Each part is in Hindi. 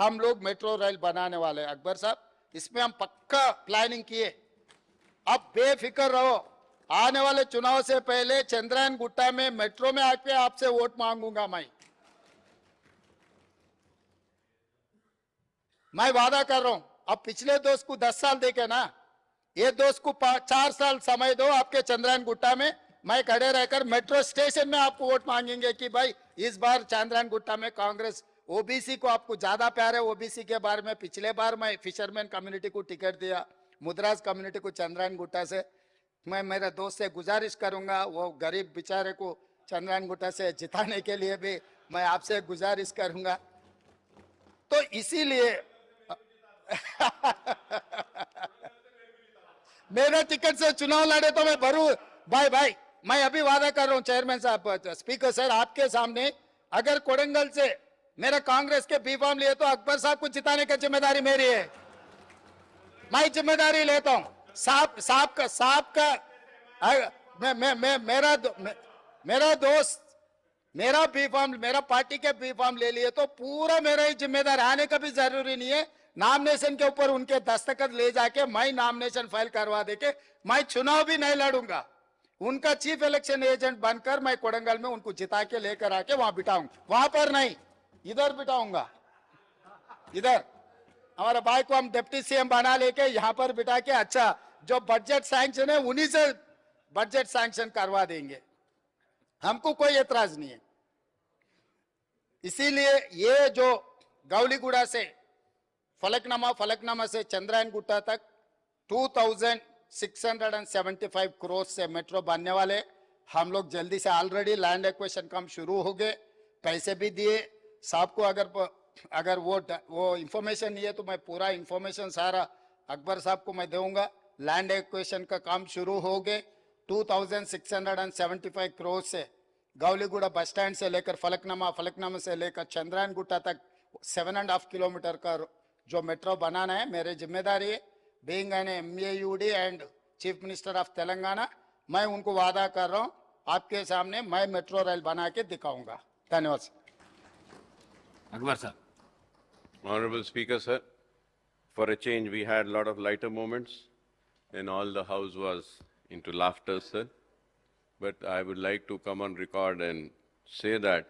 हम लोग मेट्रो रेल बनाने वाले हैं। अकबर साहब, इसमें हम पक्का प्लानिंग किए। अब बेफिक्र रहो, आने वाले चुनाव से पहले चंद्रायन गुट्टा में मेट्रो में आके आपसे वोट मांगूंगा। मैं वादा कर रहा हूं। अब पिछले दोस्त को 10 साल देके ना, ये दोस्त को 4 साल समय दो। आपके चंद्रायन गुट्टा में मैं खड़े रहकर मेट्रो स्टेशन में आपको वोट मांगेंगे कि भाई इस बार चंद्रायन गुट्टा में कांग्रेस, ओबीसी को आपको ज्यादा प्यार है। ओबीसी के बारे में पिछले बार मैं फिशरमैन कम्युनिटी को टिकट दिया, मुद्राज कम्युनिटी को चंद्रायन गुट्टा से। मैं मेरे दोस्त से गुजारिश करूंगा, वो गरीब बेचारे को चंद्रायन गुट्टा से जिताने के लिए भी मैं आपसे गुजारिश करूंगा। तो इसीलिए मेरे टिकट से चुनाव लड़े तो मैं भरू। भाई मैं अभी वादा कर रहा हूं चेयरमैन साहब, स्पीकर सर, आपके सामने अगर कोडंगल से मेरा कांग्रेस के बी फॉर्म लिए तो अकबर साहब को जिताने की जिम्मेदारी मेरी है। मैं जिम्मेदारी लेता हूं। साहब का मेरा दोस्त मेरा बी फॉर्म, मेरा पार्टी के बी फॉर्म ले लिए तो पूरा मेरा ही जिम्मेदार। आने का भी जरूरी नहीं है। नॉमिनेशन के ऊपर उनके दस्तखत ले जाके मैं नॉमिनेशन फाइल करवा देके मैं चुनाव भी नहीं लड़ूंगा। उनका चीफ इलेक्शन एजेंट बनकर मैं कोडंगल में उनको जिता के लेकर आके वहां बिठाऊंगा। वहां पर नहीं, इधर बिठाऊंगा। इधर हमारे भाई को हम डिप्टी सीएम बना लेके यहाँ पर बिठा के अच्छा जो बजट सैंक्शन है उन्हीं से बजट सैंक्शन करवा देंगे। हमको कोई एतराज नहीं है। इसीलिए ये जो गौलीगुड़ा से फलकनामा से चंद्रायन गुट्टा तक 2675 करोड़ से मेट्रो बनने वाले। हम लोग जल्दी से ऑलरेडी लैंड एक्विजिशन काम शुरू हो गए, पैसे भी दिए साहब को। अगर वो इंफॉर्मेशन नहीं है तो मैं पूरा इंफॉर्मेशन सारा अकबर साहब को मैं दूंगा। लैंड एक्विजिशन का काम शुरू हो गए। 2675 करोड़ से गौलीगुड़ा बस स्टैंड से लेकर फलकनामा से लेकर चंद्रायन गुट्टा तक 7.5 किलोमीटर का जो मेट्रो बनाना है मेरी जिम्मेदारी है। Being an MAUD and chief minister of Telangana, मैं उनको वादा कर रहा हूं आपके सामने मैं मेट्रो रेल बना के दिखाऊंगा। धन्यवाद सर। अकबर साहब। Honorable Speaker, sir, for a change we had a lot of lighter moments and all the house was into laughter, sir. But I would like to come on record and say that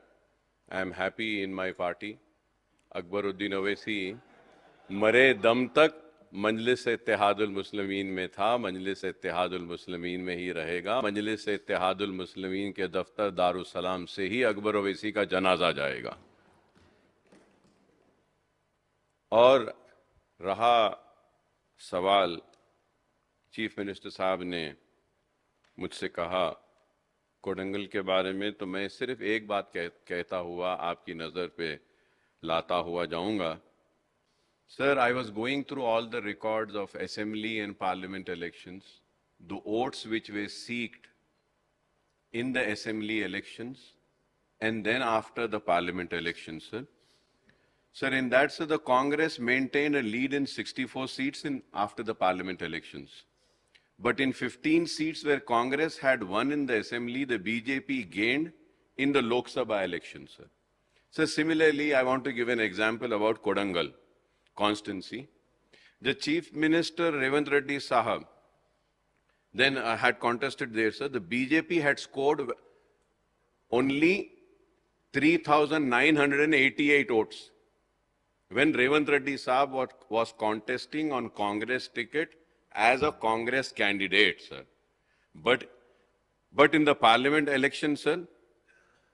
I am happy in my party. Akbaruddin Owaisi मरे दम तक मजलिस-ए-इत्तेहादुल मुस्लिमीन में था, मजलिस-ए-इत्तेहादुल मुस्लिमीन में ही रहेगा। मजलिस-ए-इत्तेहादुल मुस्लिमीन के दफ्तर दारुस्सलाम से ही अकबर ओवैसी का जनाजा जाएगा। और रहा सवाल, चीफ मिनिस्टर साहब ने मुझसे कहा कोडंगल के बारे में, तो मैं सिर्फ एक बात कहता हुआ आपकी नज़र पे लाता हुआ जाऊंगा। Sir, I was going through all the records of assembly and parliament elections, the votes which were seeked in the assembly elections and then after the parliament elections, sir. Sir, in that, sir, the Congress maintained a lead in 64 seats after the parliament elections. But in 15 seats where Congress had won in the assembly, the BJP gained in the Lok Sabha elections, sir. So similarly, I want to give an example about Kodangal constituency. The Chief Minister Revant Reddy Sahab then had contested there, sir. The BJP had scored only 3,988 votes. When Revant Reddy Sahab was contesting on Congress ticket as a Congress candidate, sir. But in the parliament election, sir,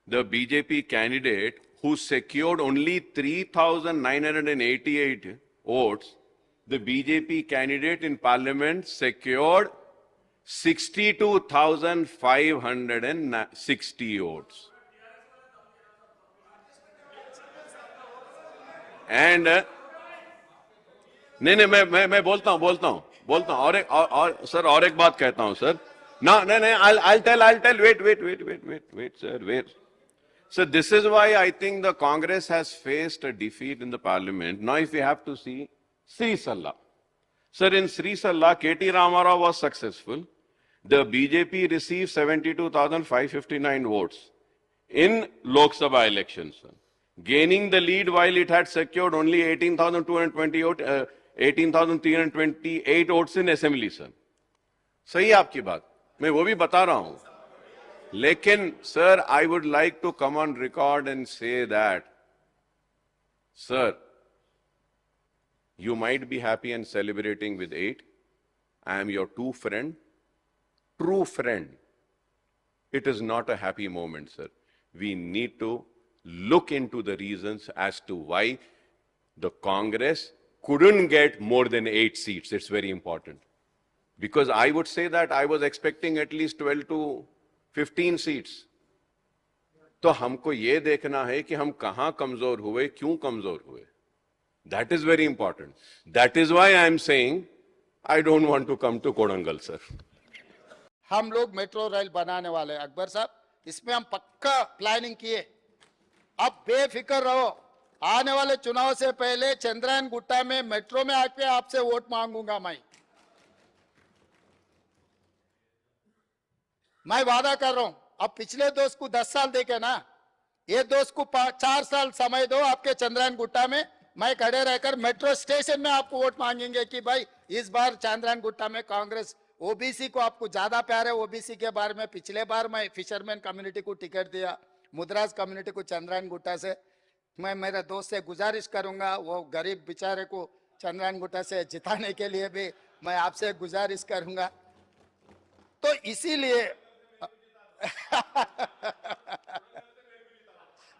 the BJP candidate who secured only 3,988 votes, the BJP candidate in parliament secured 62,560 votes. And नहीं मैं बोलता हूं और सर और एक बात कहता हूं सर। नहीं I'll tell wait sir, wait. So this is why I think the Congress has faced a defeat in the parliament. Now if we have to see Sri Salla. Sir, in Sri Salla, K.T. Ramarao was successful. The BJP received 72,559 votes in Lok Sabha elections. Sir. gaining the lead while it had secured only 18,328 votes in assembly, sir. सही है आपकी बात, मैं वो भी बता रहा हूं. लेकिन sir, I would like to come on record and say that, sir, you might be happy and celebrating with 8. I am your true friend. It is not a happy moment, sir. We need to look into the reasons as to why the Congress couldn't get more than 8 seats. It's very important. Because I would say that I was expecting at least 12 to 15 seats. तो हमको ये देखना है कि हम कहां कमजोर हुए, क्यों कमजोर हुए. That is very important. That is why I am saying I don't want to come to Kodangal, sir. हम लोग मेट्रो रेल बनाने वाले हैं अकबर साहब, इसमें हम पक्का प्लानिंग किए. अब बेफिक्र रहो, आने वाले चुनाव से पहले चंद्रायन गुट्टा में मेट्रो में आके आपसे वोट मांगूंगा. मैं वादा कर रहा हूं. अब पिछले दोस्त को 10 साल देके ना, ये दोस्त को 4 साल समय दो. आपके चंद्रायन गुट्टा में मैं खड़े रहकर मेट्रो स्टेशन में आपको वोट मांगेंगे कि भाई इस बार चंद्रायन गुट्टा में कांग्रेस, ओबीसी को आपको ज्यादा प्यार है. ओबीसी के बारे में पिछले बार मैं फिशरमैन कम्युनिटी को टिकट दिया, मुद्राज कम्युनिटी को चंद्रायन गुट्टा से. मैं मेरे दोस्त से गुजारिश करूंगा, वो गरीब बेचारे को चंद्रायन गुट्टा से जिताने के लिए भी मैं आपसे गुजारिश करूंगा. तो इसीलिए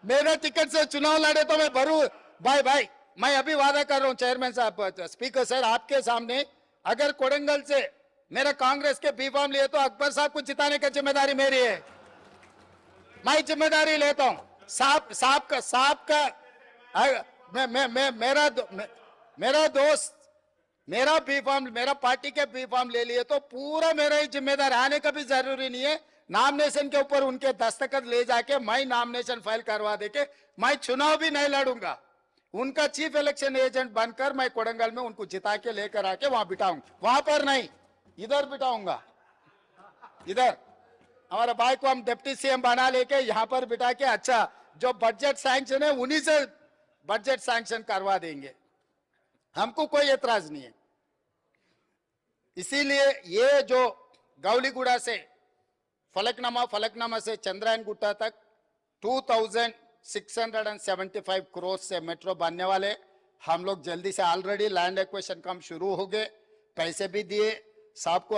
मेरे टिकट से चुनाव लड़े तो मैं भरू. भाई मैं अभी वादा कर रहा हूं चेयरमैन साहब, स्पीकर सर, आपके सामने, अगर कोडंगल से मेरा कांग्रेस के बी फॉर्म लिए तो अकबर साहब को जिताने की जिम्मेदारी मेरी है. मैं जिम्मेदारी लेता हूं. साहब का मेरा दोस्त मेरा बी फॉर्म, मेरा पार्टी के बी फॉर्म ले लिए तो पूरा मेरा ही जिम्मेदार. आने का भी जरूरी नहीं है. नॉमिनेशन के ऊपर उनके दस्तखत ले जाके मैं नॉमिनेशन फाइल करवा देके मैं चुनाव भी नहीं लड़ूंगा. उनका चीफ इलेक्शन एजेंट बनकर मैं कोडंगल में उनको जिता के लेकर आके वहां बिठाऊंगा. वहां पर नहीं, इधर बिठाऊंगा. इधर हमारे भाई को हम डिप्टी सीएम बना लेके यहां पर बिठा के, अच्छा जो बजट सैंक्शन है उन्हीं से बजट सैंक्शन करवा देंगे. हमको कोई एतराज नहीं है. इसीलिए ये जो गौलीगुड़ा से फलकनामा से चंद्रायन गुट्टा तक 2675 करोड़ से मेट्रो बनने वाले. हम लोग जल्दी से ऑलरेडी लैंड एक्विजिशन काम शुरू हो गए, पैसे भी दिए साहब को.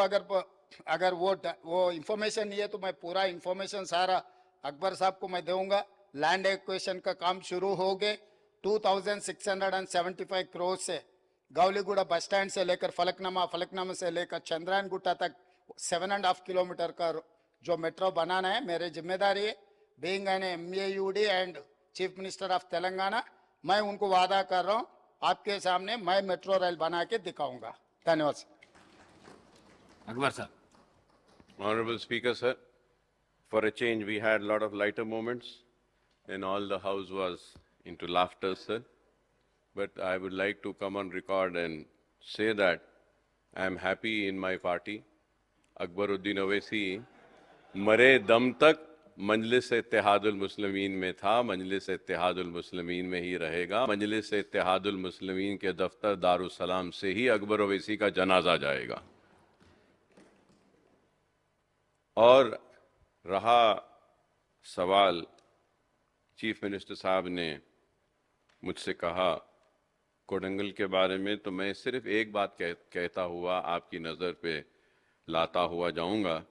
अगर वो इंफॉर्मेशन नहीं है तो मैं पूरा इंफॉर्मेशन सारा अकबर साहब को मैं दूंगा. लैंड एक्विजिशन का काम शुरू हो गए. 2675 करोड़ से गौलीगुड़ा बस स्टैंड से लेकर फलकनामा से लेकर चंद्रायन गुट्टा तक 7.5 किलोमीटर का जो मेट्रो बनाना है मेरी जिम्मेदारी है. Being an MAUD and chief minister of Telangana, मैं उनको वादा कर रहा हूं आपके सामने मैं मेट्रो रेल बना के दिखाऊंगा. धन्यवाद. अकबर साहब. Honorable Speaker, sir, for a change we had a lot of lighter moments and all the house was into laughter, sir. But I would like to come on record and say that I am happy in my party. Akbaruddin Owaisi मरे दम तक मजलिस इत्तेहादुल मुस्लिमीन में था, मजलिस इत्तेहादुल मुस्लिमीन में ही रहेगा. मजलिस इत्तेहादुल मुस्लिमीन के दफ्तर दारुसलाम से ही अकबर ओवैसी का जनाजा जाएगा. और रहा सवाल, चीफ मिनिस्टर साहब ने मुझसे कहा कोडंगल के बारे में, तो मैं सिर्फ एक बात कहता हुआ आपकी नज़र पे लाता हुआ जाऊंगा.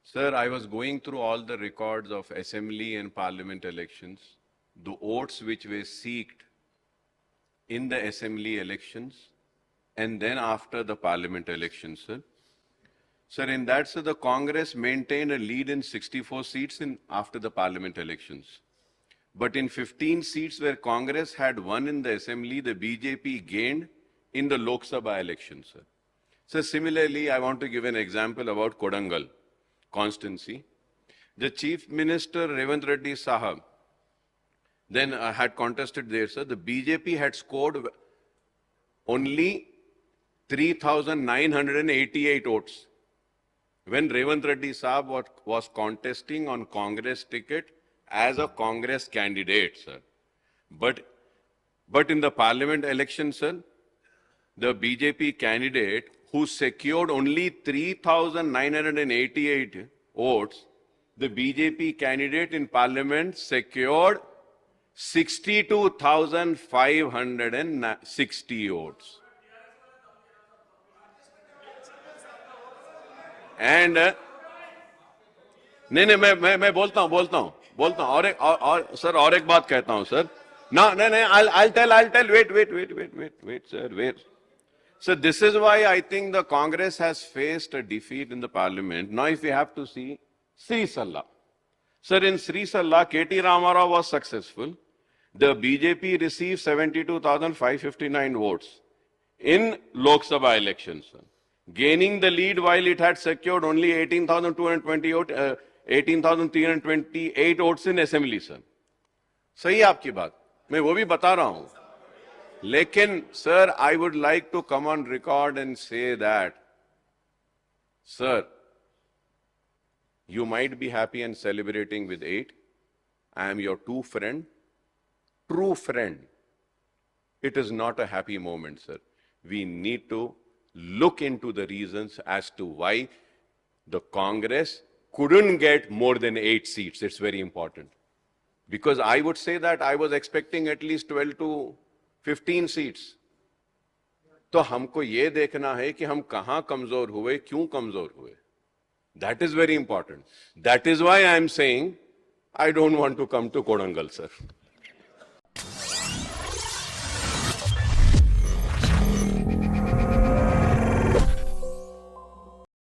Sir, I was going through all the records of assembly and parliament elections, the votes which were seeked in the assembly elections and then after the parliament elections, sir. Sir, in that, sir, the Congress maintained a lead in 64 seats after the parliament elections. But in 15 seats where Congress had won in the assembly, the BJP gained in the Lok Sabha elections, sir. So similarly, I want to give an example about Kodangal constituency. The Chief Minister Revant Reddy Sahab then had contested there, sir. The BJP had scored only 3,988 votes when Revant Reddy Sahab was contesting on Congress ticket as a Congress candidate, sir. But in the parliament election, sir, the BJP candidate who secured only 3,988 votes, the BJP candidate in parliament secured 62,560 votes. And नहीं मैं बोलता हूं और सर और एक बात कहता हूं सर ना नहीं I'll tell wait sir wait. So this is why I think the Congress has faced a defeat in the parliament. Now if we have to see Sri Salla. Sir, in Sri Salla, KT Ramarao was successful. The BJP received 72,559 votes in Lok Sabha elections, sir, gaining the lead while it had secured only 18,328 votes in assembly, sir. सही है आपकी बात, मैं वो भी बता रहा हूं. लेकिन sir, I would like to come on record and say that, sir, you might be happy and celebrating with 8. I am your true friend. It is not a happy moment, sir. We need to look into the reasons as to why the Congress couldn't get more than 8 seats. It's very important. Because I would say that I was expecting at least 12 to 15 seats. तो हमको ये देखना है कि हम कहां कमजोर हुए, क्यों कमजोर हुए. That is very important. That is why I am saying I don't want to come to Kodangal, sir.